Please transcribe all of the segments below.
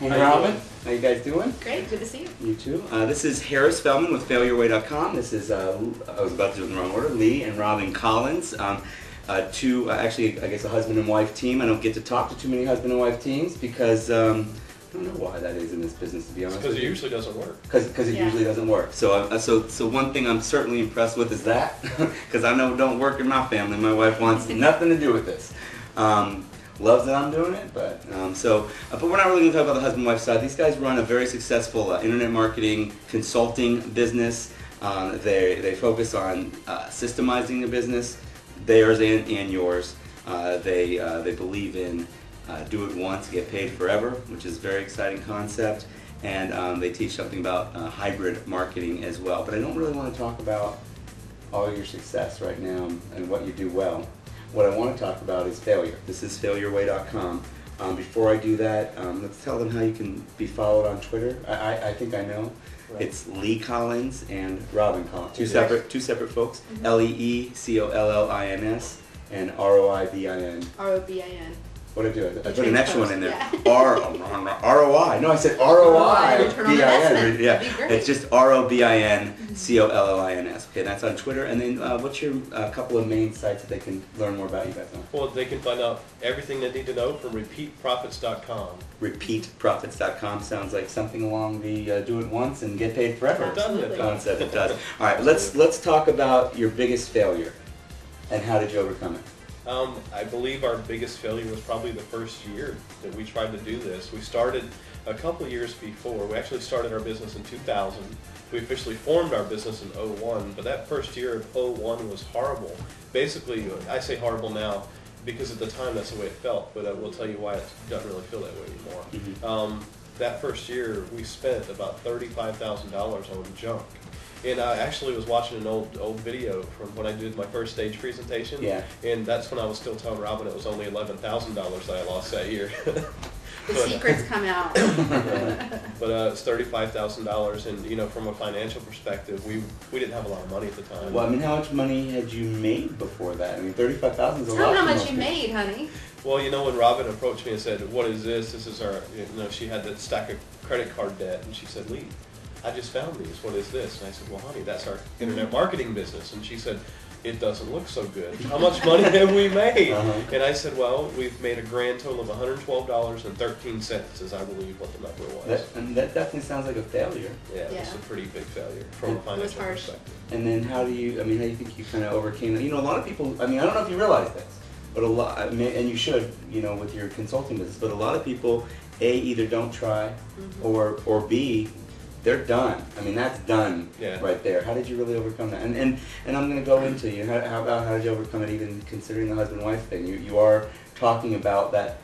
Hey Robin, how you guys doing? Great, good to see you. You too. This is Harris Feldman with FailYourWay.com. This is, I was about to do it in the wrong order, Lee and Robin Collins. Actually, I guess a husband and wife team. I don't get to talk to too many husband and wife teams because I don't know why that is in this business, to be honest. Because it usually doesn't work. Because it usually doesn't work. So, so one thing I'm certainly impressed with is that, because I know it don't work in my family. My wife wants nothing to do with this. Loves that I'm doing it, but but we're not really going to talk about the husband-wife side. These guys run a very successful internet marketing consulting business. They focus on systemizing the business, theirs and yours. They believe in do it once, get paid forever, which is a very exciting concept, and they teach something about hybrid marketing as well. But I don't really want to talk about all your success right now and what you do well. What I want to talk about is failure. This is FailYourWay.com. Before I do that, let's tell them how you can be followed on Twitter. I think I know. Right. It's Lee Collins and Robin Collins. Two separate folks. Mm-hmm. LeeCollins and Roibin. Robin. What did I do? I put an extra one in there. Yeah. ROI. No, I said ROI. Yeah, Be it's just ROBINCOLLINS. Okay, that's on Twitter. And then what's your couple of main sites that they can learn more about you guys on? Well, they can find out everything they need to know from repeatprofits.com. Repeatprofits.com sounds like something along the do it once and get paid forever concept. It does. All right, let's talk about your biggest failure and how did you overcome it? I believe our biggest failure was probably the first year that we tried to do this. We started a couple years before. We actually started our business in 2000. We officially formed our business in 01, but that first year of 01 was horrible. Basically, I say horrible now because at the time that's the way it felt, but I will tell you why it doesn't really feel that way anymore. Mm-hmm. That first year, we spent about $35,000 on junk. And I actually was watching an old video from when I did my first stage presentation. Yeah. And that's when I was still telling Robin it was only $11,000 that I lost that year. The secrets come out. But it's $35,000, and you know, from a financial perspective, we didn't have a lot of money at the time. Well, I mean, how much money had you made before that? I mean, $35,000 is a lot. Tell me how much you made, honey. Well, you know, when Robin approached me and said, "What is this? This is our," you know, she had that stack of credit card debt, and she said, "Lee, I just found these. What is this?" And I said, "Well, honey, that's our internet marketing business." And she said, "It doesn't look so good. How much money have we made?" And I said, "Well, we've made a grand total of $112.13, is I believe what the number was." That definitely sounds like a failure. Yeah, it was a pretty big failure from a financial perspective. And then how do you think you kind of overcame that? You know, a lot of people, I mean, I don't know if you realize this, but and you should, you know, with your consulting business, but a lot of people, A, either don't try, or B, they're done. I mean, that's done right there. How did you really overcome that? And I'm going to go into you. How did you overcome it, even considering the husband-wife thing? You are talking about that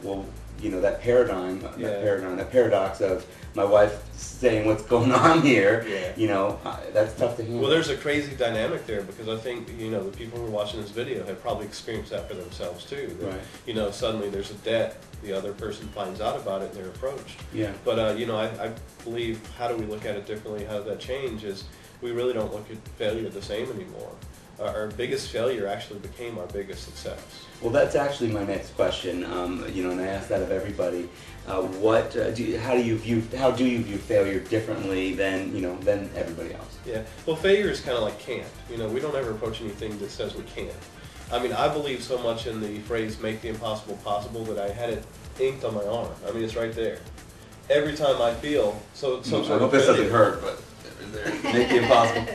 well, you know, that paradox of my wife saying what's going on here. Yeah. You know, that's tough to handle. Well, there's a crazy dynamic there because I think, you know, the people who are watching this video have probably experienced that for themselves too. That, right. You know, suddenly there's a debt, the other person finds out about it and they're approached. Yeah. But, you know, I believe, how do we look at it differently? How does that change? Is we really don't look at failure the same anymore. Our biggest failure actually became our biggest success. Well, that's actually my next question. You know, and I ask that of everybody. How do you view failure differently than everybody else? Yeah. Well, failure is kind of like can't. You know, we don't ever approach anything that says we can't. I mean, I believe so much in the phrase "make the impossible possible" that I had it inked on my arm. I mean, it's right there. Every time I feel so. I hope this doesn't hurt, but make the impossible.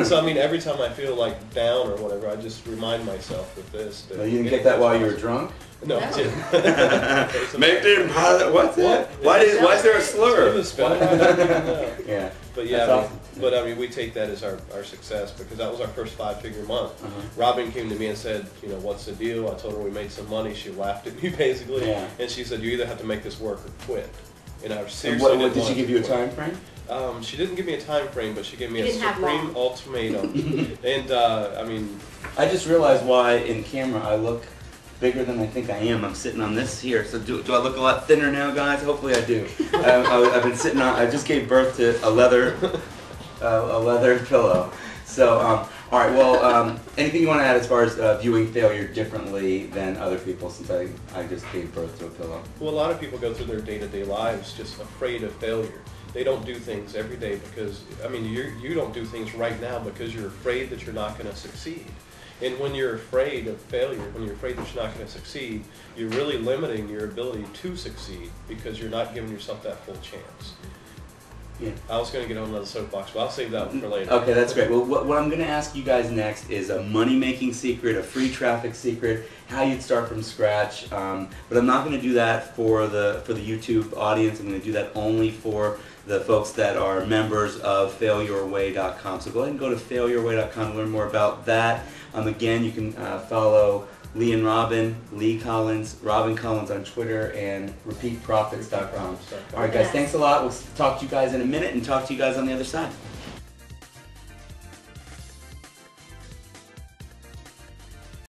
So I mean, every time I feel like down or whatever, I just remind myself with this. No, you didn't get that while you were drunk? No, I didn't. Make the impossible. What's that? Why is there a slur? Yeah. But yeah, awesome. But I mean, we take that as our success because that was our first 5-figure month. Robin came to me and said, you know, what's the deal? I told her we made some money. She laughed at me basically, and she said, you either have to make this work or quit. And I seriously did she give you a time frame? She didn't give me a time frame, but she gave me a supreme ultimatum. And I mean, I just realized why in camera I look bigger than I think I am. I'm sitting on this here. So do I look a lot thinner now, guys? Hopefully I do. I've been sitting on. I just gave birth to a leather pillow. So all All right. Well, anything you want to add as far as viewing failure differently than other people? Since I just gave birth to a pillow. Well, a lot of people go through their day-to-day lives just afraid of failure. They don't do things every day because, I mean, you don't do things right now because you're afraid that you're not going to succeed. And when you're afraid of failure, when you're afraid that you're not going to succeed, you're really limiting your ability to succeed because you're not giving yourself that full chance. Yeah. I was going to get on another soapbox, but I'll save that one for later. Okay, that's great. Well, what I'm going to ask you guys next is a money-making secret, a free traffic secret, how you'd start from scratch. But I'm not going to do that for the YouTube audience. I'm going to do that only for the folks that are members of FailYourWay.com. So go ahead and go to FailYourWay.com to learn more about that. Again, you can follow Lee and Robin, Lee Collins, Robin Collins on Twitter, and repeatprofits.com. All right, guys, thanks a lot. We'll talk to you guys in a minute and talk to you guys on the other side.